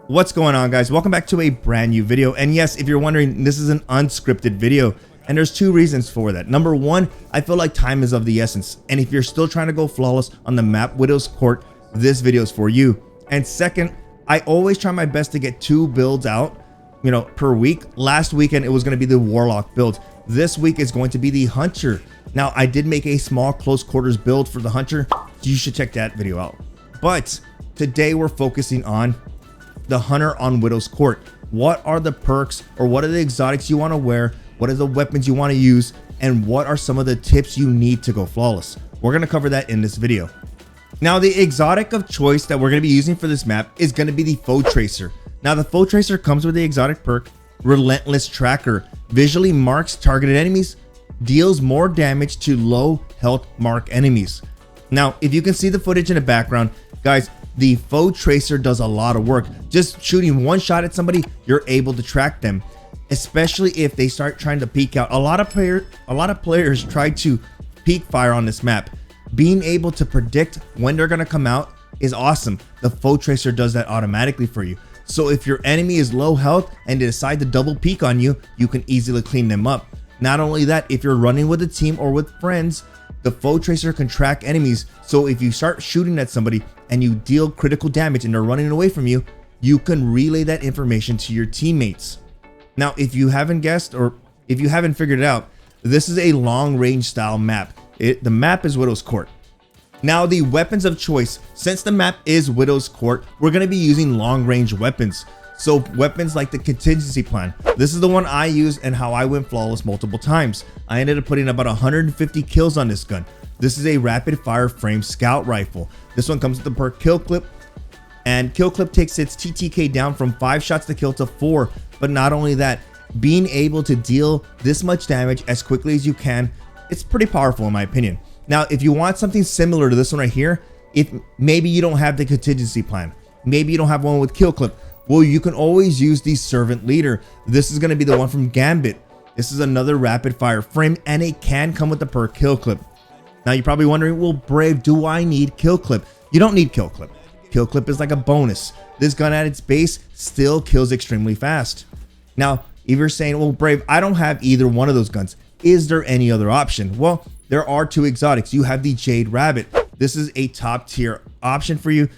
What's going on, guys? Welcome back to a brand new video. And yes, if you're wondering, this is an unscripted video, and there's two reasons for that. Number one, I feel like time is of the essence, and if you're still trying to go flawless on the map Widow's Court, this video is for you. And second, I always try my best to get 2 builds out, per week. Last weekend it was going to be the Warlock build. This week is going to be the Hunter. Now, I did make a small close quarters build for the Hunter. You should check that video out. But today we're focusing on the Hunter on Widow's Court. What are the perks, or what are the exotics you want to wear? What are the weapons you want to use? And what are some of the tips you need to go flawless? We're going to cover that in this video. Now, the exotic of choice that we're going to be using for this map is going to be the Foe Tracer. Now, the Foe Tracer comes with the exotic perk, Relentless Tracker. Visually marks targeted enemies, deals more damage to low health mark enemies. Now, if you can see the footage in the background, guys, the Foe Tracer does a lot of work. Just shooting one shot at somebody, you're able to track them, especially if they start trying to peek out. A lot of players try to peek fire on this map. Being able to predict when they're going to come out is awesome. The Foe Tracer does that automatically for you. So if your enemy is low health and they decide to double peek on you, you can easily clean them up. Not only that, if you're running with a team or with friends, the Foe Tracer can track enemies. So if you start shooting at somebody and you deal critical damage and they're running away from you, you can relay that information to your teammates. Now, if you haven't guessed, or if you haven't figured it out, this is a long range style map. The map is Widow's Court. Now, the weapons of choice, since the map is Widow's Court, we're going to be using long range weapons. So weapons like the contingency plan. This is the one I use and how I went flawless multiple times. I ended up putting about 150 kills on this gun. This is a rapid fire frame scout rifle. This one comes with the perk Kill Clip, and Kill Clip takes its TTK down from 5 shots to kill to 4. But not only that, being able to deal this much damage as quickly as you can, it's pretty powerful in my opinion. Now, if you want something similar to this one right here, if maybe you don't have the contingency plan, maybe you don't have one with Kill Clip, well, you can always use the Servant Leader. This is going to be the one from Gambit. This is another rapid fire frame, and it can come with the perk Kill Clip. Now, you're probably wondering, well, Brave, do I need Kill Clip? You don't need Kill Clip. Kill Clip is like a bonus. This gun at its base still kills extremely fast. Now, if you're saying, well, Brave, I don't have either one of those guns, is there any other option? Well, there are 2 exotics. You have the Jade Rabbit. This is a top tier option for you.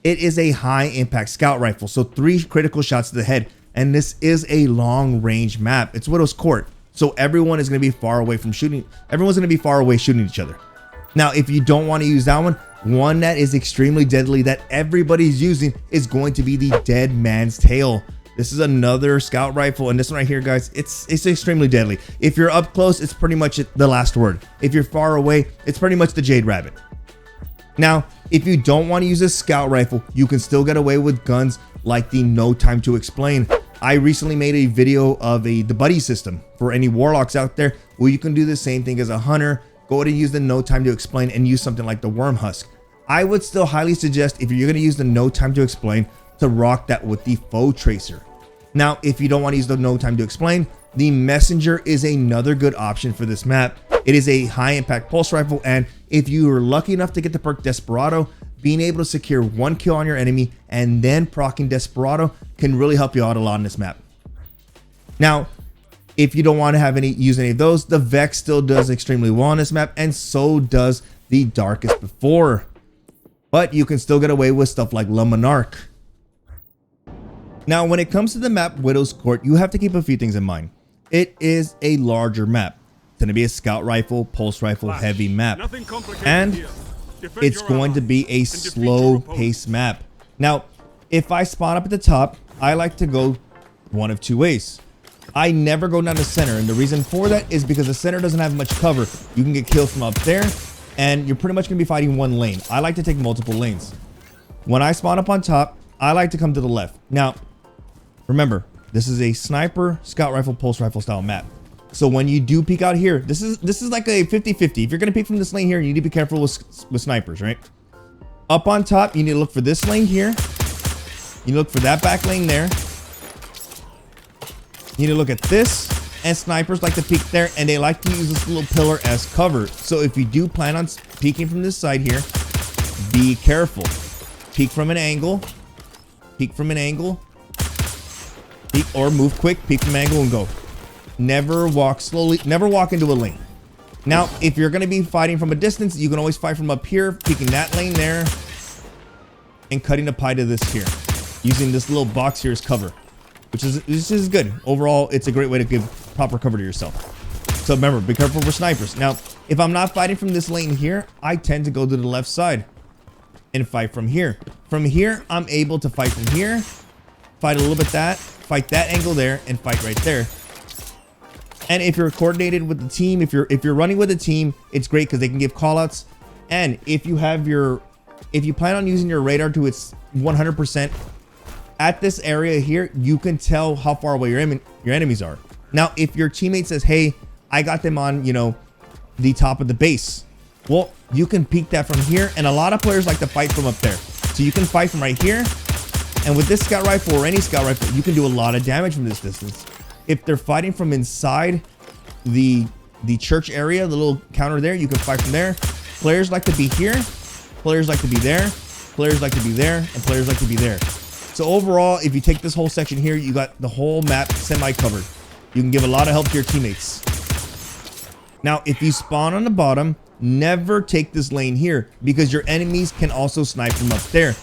It is a high impact scout rifle, so 3 critical shots to the head, and this is a long range map. It's Widow's Court, so everyone is going to be far away from shooting. Everyone's going to be far away shooting each other. Now, if you don't want to use that one that is extremely deadly that everybody's using is going to be the Dead Man's Tail. This is another scout rifle, and this one right here, guys, it's extremely deadly. If you're up close, it's pretty much the last word. If you're far away, it's pretty much the Jade Rabbit. Now, if you don't want to use a scout rifle, you can still get away with guns like the No Time to Explain. I recently made a video of the buddy system for any warlocks out there where you can do the same thing as a hunter. Go ahead and use the No Time to Explain and use something like the Worm Husk. I would still highly suggest, if you're going to use the No Time to Explain, to rock that with the Foe Tracer. Now, if you don't want to use the No Time to Explain, the Messenger is another good option for this map. It is a high impact pulse rifle, and if you are lucky enough to get the perk Desperado, being able to secure 1 kill on your enemy and then proccing Desperado can really help you out a lot on this map. Now, if you don't want to use any of those, the Vex still does extremely well on this map, and so does the Darkest Before. But you can still get away with stuff like Le Monarch. Now, when it comes to the map Widow's Court, you have to keep a few things in mind. It is a larger map. It's going to be a scout rifle, pulse rifle, heavy map. And it's going to be a slow pace map. Now, if I spawn up at the top, I like to go one of 2 ways. I never go down the center, and the reason for that is because the center doesn't have much cover. You can get killed from up there, and you're pretty much going to be fighting one lane. I like to take multiple lanes. When I spawn up on top, I like to come to the left. Now, remember, this is a sniper, scout rifle, pulse rifle style map. So when you do peek out here, this is like a 50-50. If you're going to peek from this lane here, you need to be careful with snipers, right? Up on top, you need to look for this lane here. You look for that back lane there. You need to look at this, and snipers like to peek there, and they like to use this little pillar as cover. So if you do plan on peeking from this side here, be careful. Peek from an angle, peek from an angle, peek or move quick, peek from angle and go. Never walk slowly, never walk into a lane. Now, if you're going to be fighting from a distance, you can always fight from up here, peeking that lane there, and cutting a pie to this here, using this little box here as cover, which is good. Overall, it's a great way to give proper cover to yourself. So remember, be careful for snipers. Now, if I'm not fighting from this lane here, I tend to go to the left side and fight from here. From here, I'm able to fight from here, fight a little bit that, fight that angle there, and fight right there. And if you're coordinated with the team, if you're running with a team, it's great because they can give callouts. And if you plan on using your radar to its 100% at this area here, you can tell how far away your enemies are. Now, if your teammate says, "Hey, I got them on, you know, the top of the base," well, you can peek that from here. And a lot of players like to fight from up there, so you can fight from right here. And with this scout rifle or any scout rifle, you can do a lot of damage from this distance. If they're fighting from inside the church area, the little counter there, you can fight from there. Players like to be here, players like to be there, players like to be there, and players like to be there. So overall, if you take this whole section here, you got the whole map semi-covered. You can give a lot of help to your teammates. Now, if you spawn on the bottom, never take this lane here because your enemies can also snipe from up there,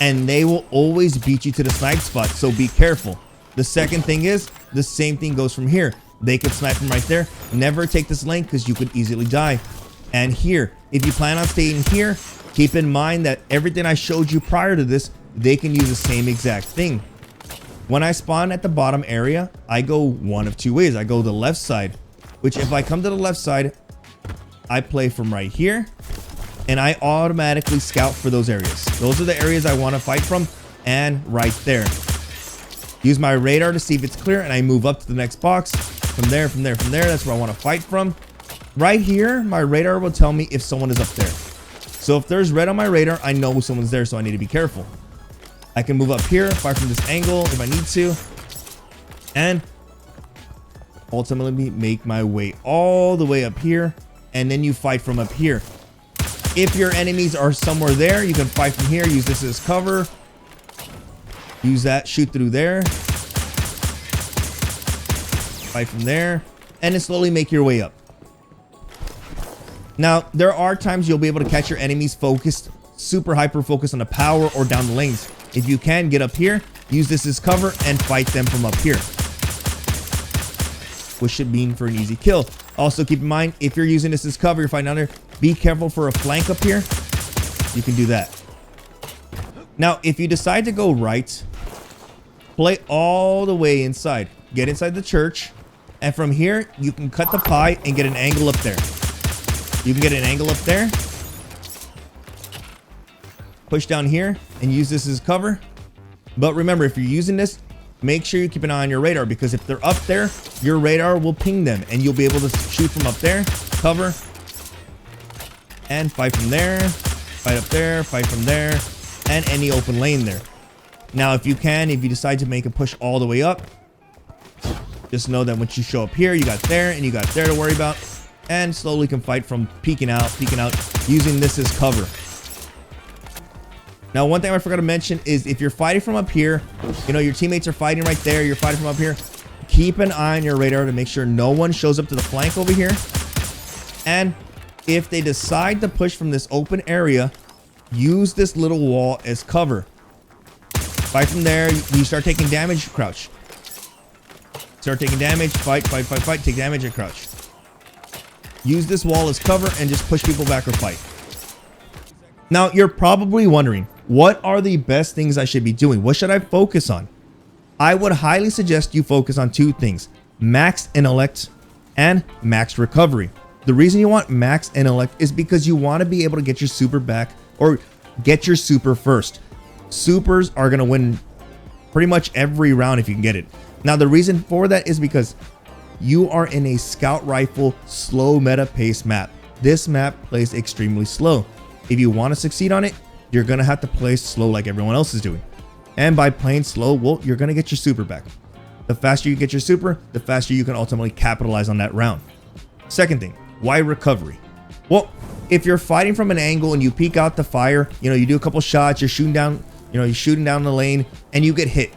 and they will always beat you to the snipe spot, so be careful. The second thing is, the same thing goes from here. They could snipe from right there. Never take this lane because you could easily die. And here, if you plan on staying here, keep in mind that everything I showed you prior to this, they can use the same exact thing. When I spawn at the bottom area, I go one of two ways. I go the left side, which if I come to the left side, I play from right here, and I automatically scout for those areas. Those are the areas I want to fight from, and right there. Use my radar to see if it's clear, and I move up to the next box. From there, that's where I want to fight from. Right here, my radar will tell me if someone is up there. So if there's red on my radar, I know someone's there, so I need to be careful. I can move up here, fight from this angle if I need to, and ultimately make my way all the way up here, and then you fight from up here. If your enemies are somewhere there, you can fight from here, use this as cover. Use that, shoot through there. Fight from there, and then slowly make your way up. Now, there are times you'll be able to catch your enemies focused, super hyper focused on the power or down the lanes. If you can, get up here, use this as cover, and fight them from up here, which should mean for an easy kill. Also, keep in mind, if you're using this as cover, you're fighting down there, be careful for a flank up here. You can do that. Now, if you decide to go right, play all the way inside. Get inside the church, and from here, you can cut the pie and get an angle up there. You can get an angle up there. Push down here and use this as cover. But remember, if you're using this, make sure you keep an eye on your radar, because if they're up there, your radar will ping them, and you'll be able to shoot from up there, cover, and fight from there, fight up there, fight from there, and any open lane there. Now, if you decide to make a push all the way up, just know that once you show up here, you got there and you got there to worry about, and slowly can fight from peeking out, using this as cover. Now, one thing I forgot to mention is if you're fighting from up here, you know, your teammates are fighting right there, you're fighting from up here, keep an eye on your radar to make sure no one shows up to the flank over here. And if they decide to push from this open area, use this little wall as cover. Fight from there, you start taking damage, crouch. Start taking damage, fight, take damage and crouch. Use this wall as cover and just push people back or fight. Now, you're probably wondering, what are the best things I should be doing? What should I focus on? I would highly suggest you focus on two things: max intellect and max recovery. The reason you want max intellect is because you want to be able to get your super back, or get your super first. Supers are going to win pretty much every round if you can get it. Now, the reason for that is because you are in a scout rifle slow meta pace map. This map plays extremely slow. If you want to succeed on it, you're going to have to play slow like everyone else is doing. And by playing slow, well, you're going to get your super back. The faster you get your super, the faster you can ultimately capitalize on that round. Second thing, why recovery? Well, if you're fighting from an angle and you peek out the fire, you know, you do a couple shots, you're shooting down you know, you're shooting down the lane and you get hit,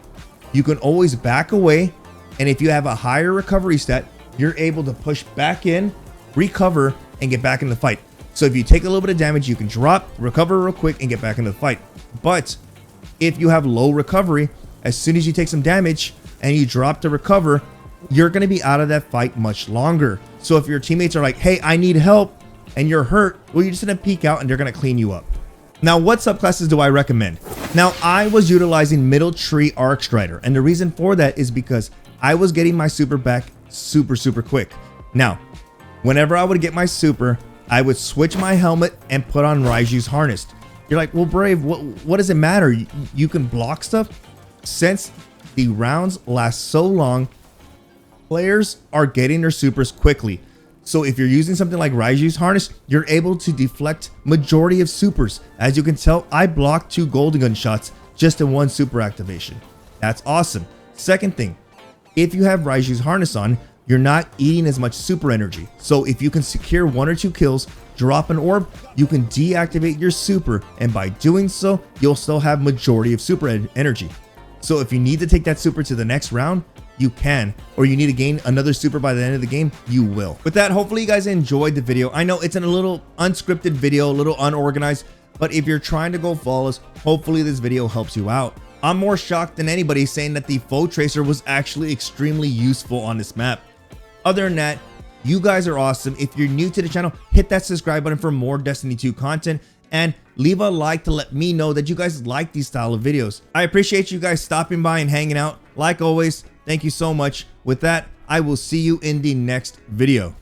you can always back away. And if you have a higher recovery stat, you're able to push back in, recover, and get back in the fight. So if you take a little bit of damage, you can drop, recover real quick, and get back into the fight. But if you have low recovery, as soon as you take some damage and you drop to recover, you're going to be out of that fight much longer. So if your teammates are like, hey, I need help, and you're hurt, well, you're just going to peek out and they're going to clean you up. Now, what subclasses do I recommend? Now, I was utilizing Middle Tree Arc Strider, and the reason for that is because I was getting my super back super quick. Now, whenever I would get my super, I would switch my helmet and put on Raiju's harness. You're like, well, Brave, what does it matter? You can block stuff. Since the rounds last so long, players are getting their supers quickly. So if you're using something like Raiju's harness, you're able to deflect majority of supers. As you can tell, I blocked 2 golden gun shots just in 1 super activation. That's awesome. Second thing, if you have Raiju's harness on, you're not eating as much super energy. So if you can secure 1 or 2 kills, drop an orb, you can deactivate your super, and by doing so, you'll still have majority of super energy. So if you need to take that super to the next round, you can, or you need to gain another super by the end of the game, you will. With that, hopefully you guys enjoyed the video. I know it's in a little unscripted video, a little unorganized, but if you're trying to go flawless, hopefully this video helps you out. I'm more shocked than anybody saying that the Foe Tracer was actually extremely useful on this map. Other than that, you guys are awesome. If you're new to the channel, hit that subscribe button for more Destiny 2 content, and leave a like to let me know that you guys like these style of videos. I appreciate you guys stopping by and hanging out. Like always, thank you so much. With that, I will see you in the next video.